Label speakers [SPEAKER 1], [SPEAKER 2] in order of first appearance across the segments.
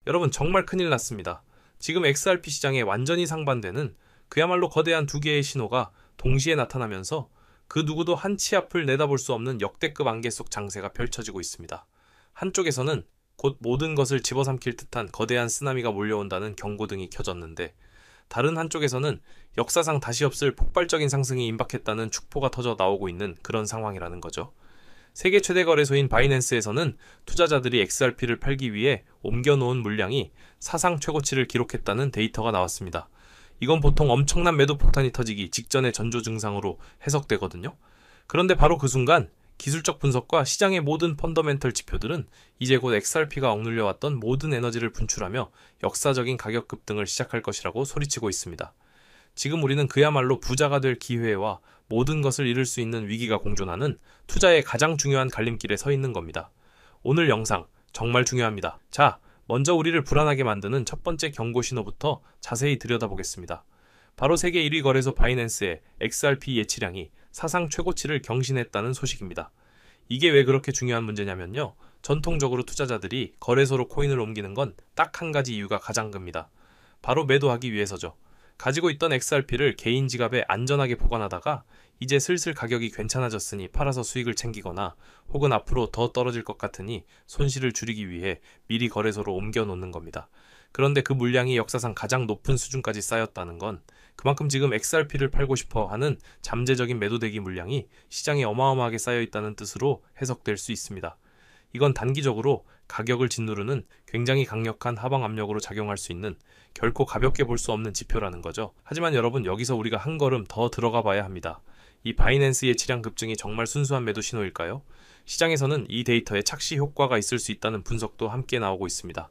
[SPEAKER 1] 여러분 정말 큰일 났습니다. 지금 XRP 시장에 완전히 상반되는 그야말로 거대한 두 개의 신호가 동시에 나타나면서 그 누구도 한 치 앞을 내다볼 수 없는 역대급 안개 속 장세가 펼쳐지고 있습니다. 한쪽에서는 곧 모든 것을 집어삼킬 듯한 거대한 쓰나미가 몰려온다는 경고등이 켜졌는데, 다른 한쪽에서는 역사상 다시 없을 폭발적인 상승이 임박했다는 축포가 터져 나오고 있는 그런 상황이라는 거죠. 세계 최대 거래소인 바이낸스에서는 투자자들이 XRP를 팔기 위해 옮겨놓은 물량이 사상 최고치를 기록했다는 데이터가 나왔습니다. 이건 보통 엄청난 매도 폭탄이 터지기 직전의 전조 증상으로 해석되거든요. 그런데 바로 그 순간 기술적 분석과 시장의 모든 펀더멘털 지표들은 이제 곧 XRP가 억눌려왔던 모든 에너지를 분출하며 역사적인 가격 급등을 시작할 것이라고 소리치고 있습니다. 지금 우리는 그야말로 부자가 될 기회와 모든 것을 잃을 수 있는 위기가 공존하는 투자의 가장 중요한 갈림길에 서 있는 겁니다. 오늘 영상 정말 중요합니다. 자, 먼저 우리를 불안하게 만드는 첫 번째 경고 신호부터 자세히 들여다보겠습니다. 바로 세계 1위 거래소 바이낸스의 XRP 예치량이 사상 최고치를 경신했다는 소식입니다. 이게 왜 그렇게 중요한 문제냐면요. 전통적으로 투자자들이 거래소로 코인을 옮기는 건 딱 한 가지 이유가 가장 큽니다. 바로 매도하기 위해서죠. 가지고 있던 XRP를 개인 지갑에 안전하게 보관하다가 이제 슬슬 가격이 괜찮아졌으니 팔아서 수익을 챙기거나 혹은 앞으로 더 떨어질 것 같으니 손실을 줄이기 위해 미리 거래소로 옮겨 놓는 겁니다. 그런데 그 물량이 역사상 가장 높은 수준까지 쌓였다는 건 그만큼 지금 XRP를 팔고 싶어 하는 잠재적인 매도대기 물량이 시장에 어마어마하게 쌓여 있다는 뜻으로 해석될 수 있습니다. 이건 단기적으로 가격을 짓누르는 굉장히 강력한 하방 압력으로 작용할 수 있는 결코 가볍게 볼 수 없는 지표라는 거죠. 하지만 여러분, 여기서 우리가 한 걸음 더 들어가 봐야 합니다. 이 바이낸스 예치량 급증이 정말 순수한 매도 신호일까요? 시장에서는 이 데이터에 착시 효과가 있을 수 있다는 분석도 함께 나오고 있습니다.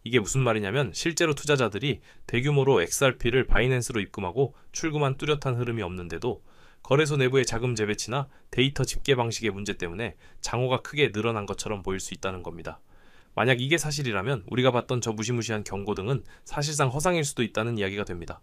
[SPEAKER 1] 이게 무슨 말이냐면 실제로 투자자들이 대규모로 XRP를 바이낸스로 입금하고 출금한 뚜렷한 흐름이 없는데도 거래소 내부의 자금 재배치나 데이터 집계 방식의 문제 때문에 장호가 크게 늘어난 것처럼 보일 수 있다는 겁니다. 만약 이게 사실이라면 우리가 봤던 저 무시무시한 경고등은 사실상 허상일 수도 있다는 이야기가 됩니다.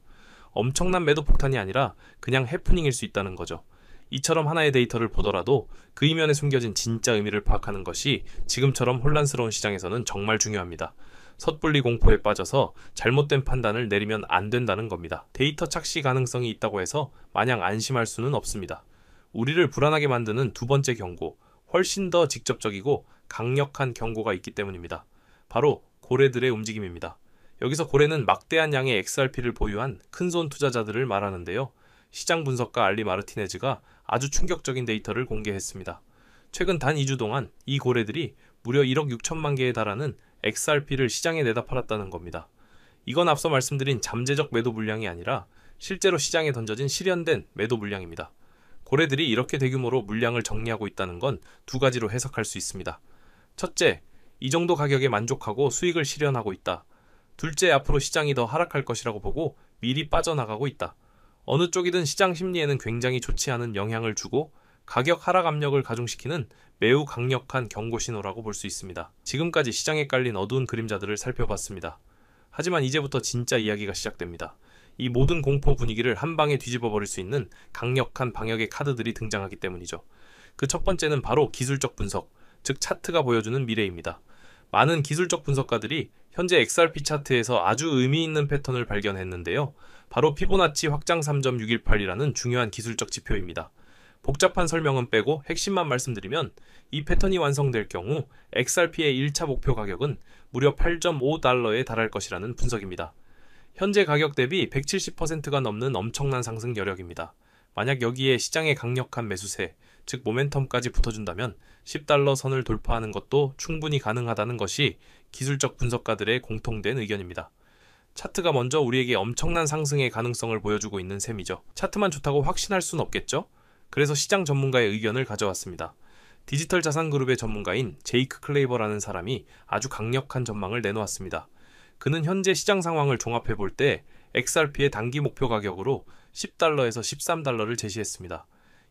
[SPEAKER 1] 엄청난 매도 폭탄이 아니라 그냥 해프닝일 수 있다는 거죠. 이처럼 하나의 데이터를 보더라도 그 이면에 숨겨진 진짜 의미를 파악하는 것이 지금처럼 혼란스러운 시장에서는 정말 중요합니다. 섣불리 공포에 빠져서 잘못된 판단을 내리면 안 된다는 겁니다. 데이터 착시 가능성이 있다고 해서 마냥 안심할 수는 없습니다. 우리를 불안하게 만드는 두 번째 경고, 훨씬 더 직접적이고 강력한 경고가 있기 때문입니다. 바로 고래들의 움직임입니다. 여기서 고래는 막대한 양의 XRP를 보유한 큰손 투자자들을 말하는데요. 시장 분석가 알리 마르티네즈가 아주 충격적인 데이터를 공개했습니다. 최근 단 2주 동안 이 고래들이 무려 1억 6천만 개에 달하는 XRP를 시장에 내다 팔았다는 겁니다. 이건 앞서 말씀드린 잠재적 매도 물량이 아니라 실제로 시장에 던져진 실현된 매도 물량입니다. 고래들이 이렇게 대규모로 물량을 정리하고 있다는 건 두 가지로 해석할 수 있습니다. 첫째, 이 정도 가격에 만족하고 수익을 실현하고 있다. 둘째, 앞으로 시장이 더 하락할 것이라고 보고 미리 빠져나가고 있다. 어느 쪽이든 시장 심리에는 굉장히 좋지 않은 영향을 주고 가격 하락 압력을 가중시키는 매우 강력한 경고 신호라고 볼 수 있습니다. 지금까지 시장에 깔린 어두운 그림자들을 살펴봤습니다. 하지만 이제부터 진짜 이야기가 시작됩니다. 이 모든 공포 분위기를 한 방에 뒤집어 버릴 수 있는 강력한 방역의 카드들이 등장하기 때문이죠. 그 첫 번째는 바로 기술적 분석, 즉 차트가 보여주는 미래입니다. 많은 기술적 분석가들이 현재 XRP 차트에서 아주 의미 있는 패턴을 발견했는데요. 바로 피보나치 확장 3.618이라는 중요한 기술적 지표입니다. 복잡한 설명은 빼고 핵심만 말씀드리면 이 패턴이 완성될 경우 XRP의 1차 목표 가격은 무려 8.5달러에 달할 것이라는 분석입니다. 현재 가격 대비 170%가 넘는 엄청난 상승 여력입니다. 만약 여기에 시장의 강력한 매수세, 즉 모멘텀까지 붙어준다면 10달러 선을 돌파하는 것도 충분히 가능하다는 것이 기술적 분석가들의 공통된 의견입니다. 차트가 먼저 우리에게 엄청난 상승의 가능성을 보여주고 있는 셈이죠. 차트만 좋다고 확신할 순 없겠죠? 그래서 시장 전문가의 의견을 가져왔습니다. 디지털 자산 그룹의 전문가인 제이크 클레이버라는 사람이 아주 강력한 전망을 내놓았습니다. 그는 현재 시장 상황을 종합해 볼 때 XRP의 단기 목표 가격으로 10달러에서 13달러를 제시했습니다.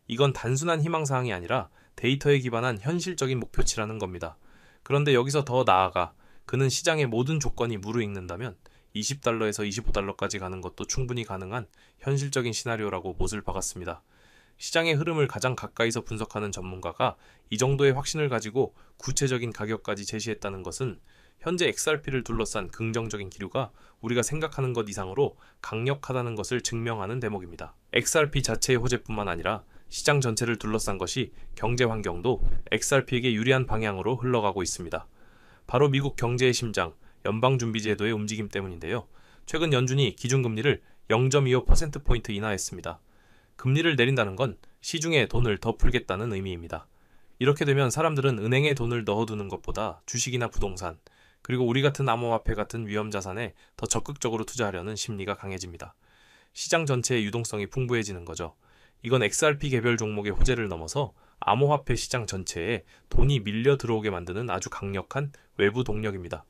[SPEAKER 1] 이건 단순한 희망사항이 아니라 데이터에 기반한 현실적인 목표치라는 겁니다. 그런데 여기서 더 나아가 그는 시장의 모든 조건이 무르익는다면 20달러에서 25달러까지 가는 것도 충분히 가능한 현실적인 시나리오라고 못을 박았습니다. 시장의 흐름을 가장 가까이서 분석하는 전문가가 이 정도의 확신을 가지고 구체적인 가격까지 제시했다는 것은 현재 XRP를 둘러싼 긍정적인 기류가 우리가 생각하는 것 이상으로 강력하다는 것을 증명하는 대목입니다. XRP 자체의 호재뿐만 아니라 시장 전체를 둘러싼 것이 경제 환경도 XRP에게 유리한 방향으로 흘러가고 있습니다. 바로 미국 경제의 심장, 연방준비제도의 움직임 때문인데요. 최근 연준이 기준금리를 0.25%포인트 인하했습니다. 금리를 내린다는 건 시중에 돈을 더 풀겠다는 의미입니다. 이렇게 되면 사람들은 은행에 돈을 넣어두는 것보다 주식이나 부동산, 그리고 우리 같은 암호화폐 같은 위험자산에 더 적극적으로 투자하려는 심리가 강해집니다. 시장 전체의 유동성이 풍부해지는 거죠. 이건 XRP 개별 종목의 호재를 넘어서 암호화폐 시장 전체에 돈이 밀려 들어오게 만드는 아주 강력한 외부 동력입니다.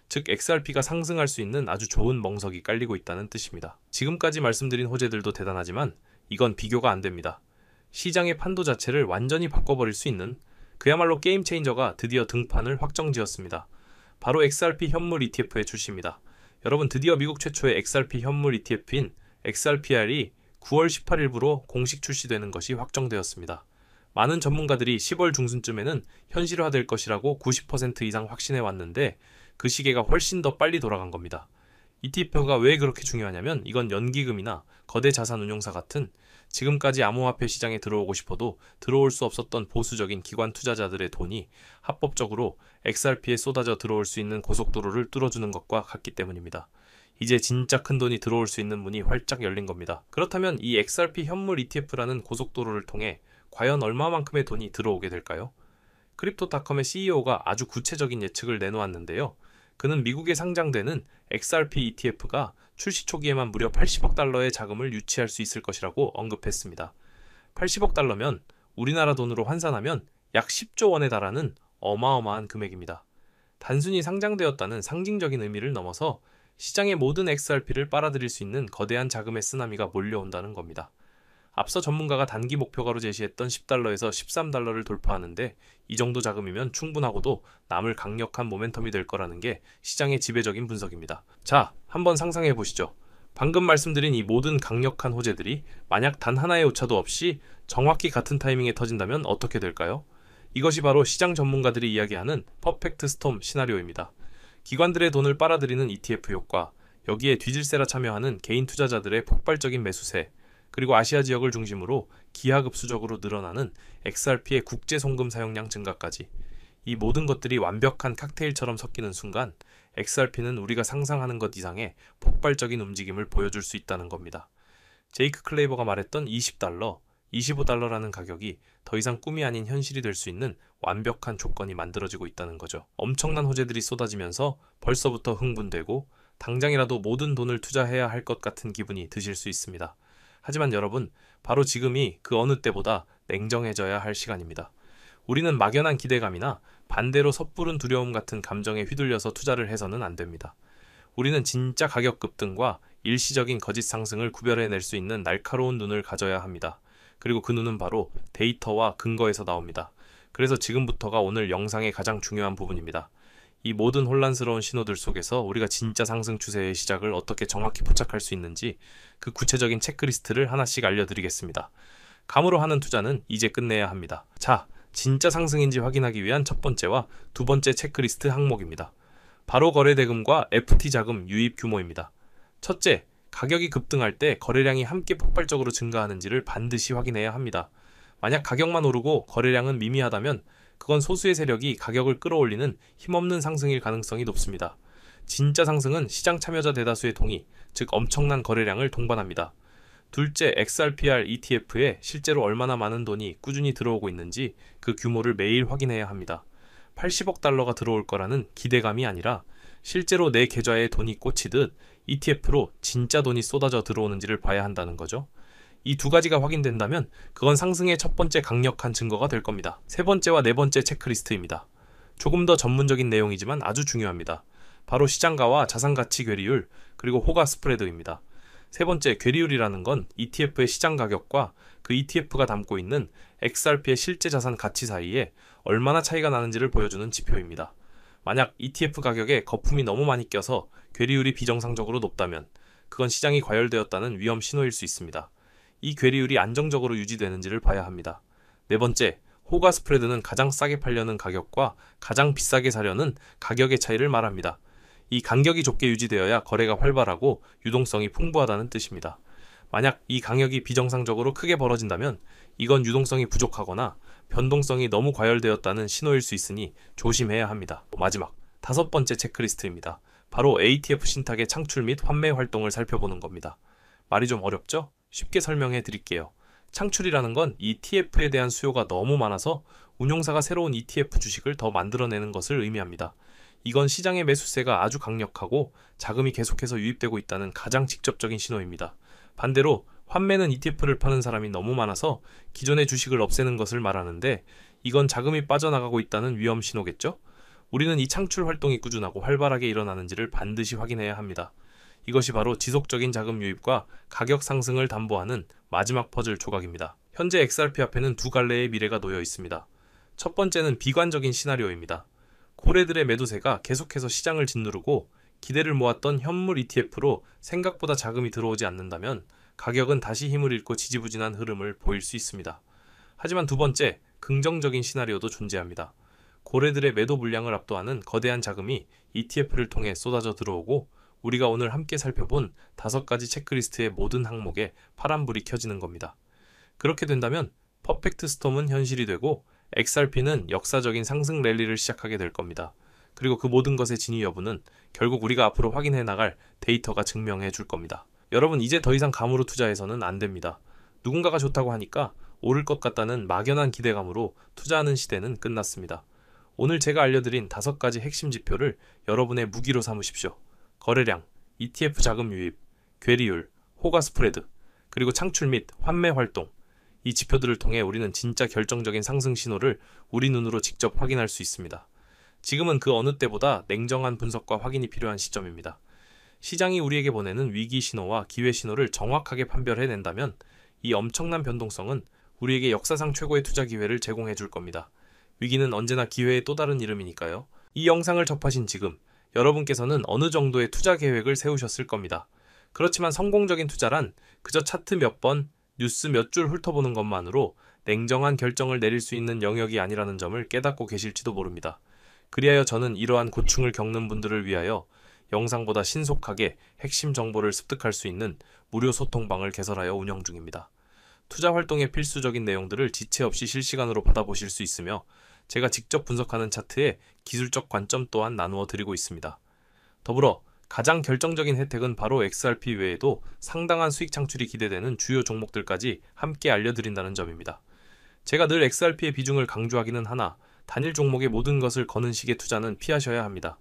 [SPEAKER 1] 즉 XRP가 상승할 수 있는 아주 좋은 멍석이 깔리고 있다는 뜻입니다. 지금까지 말씀드린 호재들도 대단하지만 이건 비교가 안 됩니다. 시장의 판도 자체를 완전히 바꿔버릴 수 있는 그야말로 게임 체인저가 드디어 등판을 확정지었습니다. 바로 XRP 현물 ETF의 출시입니다. 여러분, 드디어 미국 최초의 XRP 현물 ETF인 XRPR이 9월 18일부로 공식 출시되는 것이 확정되었습니다. 많은 전문가들이 10월 중순쯤에는 현실화될 것이라고 90% 이상 확신해 왔는데 그 시계가 훨씬 더 빨리 돌아간 겁니다. ETF가 왜 그렇게 중요하냐면 이건 연기금이나 거대 자산운용사 같은 지금까지 암호화폐 시장에 들어오고 싶어도 들어올 수 없었던 보수적인 기관 투자자들의 돈이 합법적으로 XRP에 쏟아져 들어올 수 있는 고속도로를 뚫어주는 것과 같기 때문입니다. 이제 진짜 큰 돈이 들어올 수 있는 문이 활짝 열린 겁니다. 그렇다면 이 XRP 현물 ETF라는 고속도로를 통해 과연 얼마만큼의 돈이 들어오게 될까요? 크립토닷컴의 CEO가 아주 구체적인 예측을 내놓았는데요. 그는 미국에 상장되는 XRP ETF가 출시 초기에만 무려 80억 달러의 자금을 유치할 수 있을 것이라고 언급했습니다. 80억 달러면 우리나라 돈으로 환산하면 약 10조 원에 달하는 어마어마한 금액입니다. 단순히 상장되었다는 상징적인 의미를 넘어서 시장의 모든 XRP를 빨아들일 수 있는 거대한 자금의 쓰나미가 몰려온다는 겁니다. 앞서 전문가가 단기 목표가로 제시했던 10달러에서 13달러를 돌파하는데 이 정도 자금이면 충분하고도 남을 강력한 모멘텀이 될 거라는 게 시장의 지배적인 분석입니다. 자, 한번 상상해 보시죠. 방금 말씀드린 이 모든 강력한 호재들이 만약 단 하나의 오차도 없이 정확히 같은 타이밍에 터진다면 어떻게 될까요? 이것이 바로 시장 전문가들이 이야기하는 퍼펙트 스톰 시나리오입니다. 기관들의 돈을 빨아들이는 ETF 효과, 여기에 뒤질세라 참여하는 개인 투자자들의 폭발적인 매수세, 그리고 아시아 지역을 중심으로 기하급수적으로 늘어나는 XRP의 국제 송금 사용량 증가까지, 이 모든 것들이 완벽한 칵테일처럼 섞이는 순간 XRP는 우리가 상상하는 것 이상의 폭발적인 움직임을 보여줄 수 있다는 겁니다. 제이크 클레이버가 말했던 20달러, 25달러라는 가격이 더 이상 꿈이 아닌 현실이 될 수 있는 완벽한 조건이 만들어지고 있다는 거죠. 엄청난 호재들이 쏟아지면서 벌써부터 흥분되고 당장이라도 모든 돈을 투자해야 할 것 같은 기분이 드실 수 있습니다. 하지만 여러분, 바로 지금이 그 어느 때보다 냉정해져야 할 시간입니다. 우리는 막연한 기대감이나 반대로 섣부른 두려움 같은 감정에 휘둘려서 투자를 해서는 안 됩니다. 우리는 진짜 가격 급등과 일시적인 거짓 상승을 구별해낼 수 있는 날카로운 눈을 가져야 합니다. 그리고 그 눈은 바로 데이터와 근거에서 나옵니다. 그래서 지금부터가 오늘 영상의 가장 중요한 부분입니다. 이 모든 혼란스러운 신호들 속에서 우리가 진짜 상승 추세의 시작을 어떻게 정확히 포착할 수 있는지 그 구체적인 체크리스트를 하나씩 알려드리겠습니다. 감으로 하는 투자는 이제 끝내야 합니다. 자, 진짜 상승인지 확인하기 위한 첫 번째와 두 번째 체크리스트 항목입니다. 바로 거래대금과 FT 자금 유입 규모입니다. 첫째, 가격이 급등할 때 거래량이 함께 폭발적으로 증가하는지를 반드시 확인해야 합니다. 만약 가격만 오르고 거래량은 미미하다면 그건 소수의 세력이 가격을 끌어올리는 힘없는 상승일 가능성이 높습니다. 진짜 상승은 시장 참여자 대다수의 동의, 즉 엄청난 거래량을 동반합니다. 둘째, XRPR ETF에 실제로 얼마나 많은 돈이 꾸준히 들어오고 있는지 그 규모를 매일 확인해야 합니다. 80억 달러가 들어올 거라는 기대감이 아니라 실제로 내 계좌에 돈이 꽂히듯 ETF로 진짜 돈이 쏟아져 들어오는지를 봐야 한다는 거죠. 이 두 가지가 확인된다면 그건 상승의 첫 번째 강력한 증거가 될 겁니다. 세 번째와 네 번째 체크리스트입니다. 조금 더 전문적인 내용이지만 아주 중요합니다. 바로 시장가와 자산가치 괴리율, 그리고 호가 스프레드입니다. 세 번째, 괴리율이라는 건 ETF의 시장 가격과 그 ETF가 담고 있는 XRP의 실제 자산 가치 사이에 얼마나 차이가 나는지를 보여주는 지표입니다. 만약 ETF 가격에 거품이 너무 많이 껴서 괴리율이 비정상적으로 높다면 그건 시장이 과열되었다는 위험 신호일 수 있습니다. 이 괴리율이 안정적으로 유지되는지를 봐야 합니다. 네 번째, 호가 스프레드는 가장 싸게 팔려는 가격과 가장 비싸게 사려는 가격의 차이를 말합니다. 이 간격이 좁게 유지되어야 거래가 활발하고 유동성이 풍부하다는 뜻입니다. 만약 이 간격이 비정상적으로 크게 벌어진다면 이건 유동성이 부족하거나 변동성이 너무 과열되었다는 신호일 수 있으니 조심해야 합니다. 마지막, 5번째 체크리스트입니다. 바로 ATF 신탁의 창출 및 환매 활동을 살펴보는 겁니다. 말이 좀 어렵죠? 쉽게 설명해 드릴게요. 창출이라는 건 ETF에 대한 수요가 너무 많아서 운용사가 새로운 ETF 주식을 더 만들어내는 것을 의미합니다. 이건 시장의 매수세가 아주 강력하고 자금이 계속해서 유입되고 있다는 가장 직접적인 신호입니다. 반대로 환매는 ETF를 파는 사람이 너무 많아서 기존의 주식을 없애는 것을 말하는데 이건 자금이 빠져나가고 있다는 위험 신호겠죠? 우리는 이 창출 활동이 꾸준하고 활발하게 일어나는지를 반드시 확인해야 합니다. 이것이 바로 지속적인 자금 유입과 가격 상승을 담보하는 마지막 퍼즐 조각입니다. 현재 XRP 앞에는 두 갈래의 미래가 놓여 있습니다. 첫 번째는 비관적인 시나리오입니다. 고래들의 매도세가 계속해서 시장을 짓누르고 기대를 모았던 현물 ETF로 생각보다 자금이 들어오지 않는다면 가격은 다시 힘을 잃고 지지부진한 흐름을 보일 수 있습니다. 하지만 두 번째, 긍정적인 시나리오도 존재합니다. 고래들의 매도 물량을 압도하는 거대한 자금이 ETF를 통해 쏟아져 들어오고 우리가 오늘 함께 살펴본 5가지 체크리스트의 모든 항목에 파란불이 켜지는 겁니다. 그렇게 된다면 퍼펙트 스톰은 현실이 되고 XRP는 역사적인 상승 랠리를 시작하게 될 겁니다. 그리고 그 모든 것의 진위 여부는 결국 우리가 앞으로 확인해 나갈 데이터가 증명해 줄 겁니다. 여러분, 이제 더 이상 감으로 투자해서는 안 됩니다. 누군가가 좋다고 하니까 오를 것 같다는 막연한 기대감으로 투자하는 시대는 끝났습니다. 오늘 제가 알려드린 5가지 핵심 지표를 여러분의 무기로 삼으십시오. 거래량, ETF 자금 유입, 괴리율, 호가 스프레드, 그리고 창출 및 환매 활동. 이 지표들을 통해 우리는 진짜 결정적인 상승 신호를 우리 눈으로 직접 확인할 수 있습니다. 지금은 그 어느 때보다 냉정한 분석과 확인이 필요한 시점입니다. 시장이 우리에게 보내는 위기 신호와 기회 신호를 정확하게 판별해낸다면 이 엄청난 변동성은 우리에게 역사상 최고의 투자 기회를 제공해 줄 겁니다. 위기는 언제나 기회의 또 다른 이름이니까요. 이 영상을 접하신 지금 여러분께서는 어느 정도의 투자 계획을 세우셨을 겁니다. 그렇지만 성공적인 투자란 그저 차트 몇 번, 뉴스 몇 줄 훑어보는 것만으로 냉정한 결정을 내릴 수 있는 영역이 아니라는 점을 깨닫고 계실지도 모릅니다. 그리하여 저는 이러한 고충을 겪는 분들을 위하여 영상보다 신속하게 핵심 정보를 습득할 수 있는 무료 소통방을 개설하여 운영 중입니다. 투자 활동에 필수적인 내용들을 지체 없이 실시간으로 받아보실 수 있으며 제가 직접 분석하는 차트에 기술적 관점 또한 나누어 드리고 있습니다. 더불어 가장 결정적인 혜택은 바로 XRP 외에도 상당한 수익 창출이 기대되는 주요 종목들까지 함께 알려드린다는 점입니다. 제가 늘 XRP의 비중을 강조하기는 하나 단일 종목의 모든 것을 거는 식의 투자는 피하셔야 합니다.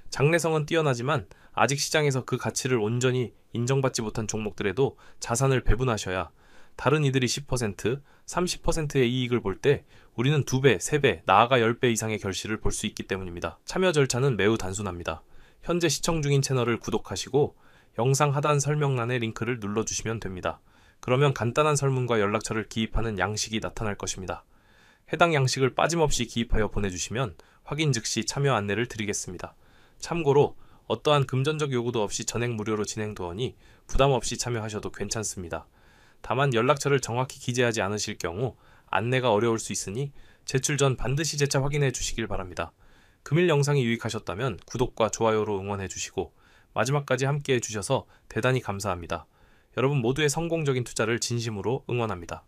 [SPEAKER 1] 장래성은 뛰어나지만 아직 시장에서 그 가치를 온전히 인정받지 못한 종목들에도 자산을 배분하셔야 다른 이들이 10%, 30%의 이익을 볼 때 우리는 2배, 3배, 나아가 10배 이상의 결실을 볼 수 있기 때문입니다. 참여 절차는 매우 단순합니다. 현재 시청 중인 채널을 구독하시고 영상 하단 설명란의 링크를 눌러주시면 됩니다. 그러면 간단한 설문과 연락처를 기입하는 양식이 나타날 것입니다. 해당 양식을 빠짐없이 기입하여 보내주시면 확인 즉시 참여 안내를 드리겠습니다. 참고로 어떠한 금전적 요구도 없이 전액 무료로 진행되오니 부담 없이 참여하셔도 괜찮습니다. 다만 연락처를 정확히 기재하지 않으실 경우 안내가 어려울 수 있으니 제출 전 반드시 재차 확인해 주시길 바랍니다. 금일 영상이 유익하셨다면 구독과 좋아요로 응원해 주시고 마지막까지 함께 해주셔서 대단히 감사합니다. 여러분 모두의 성공적인 투자를 진심으로 응원합니다.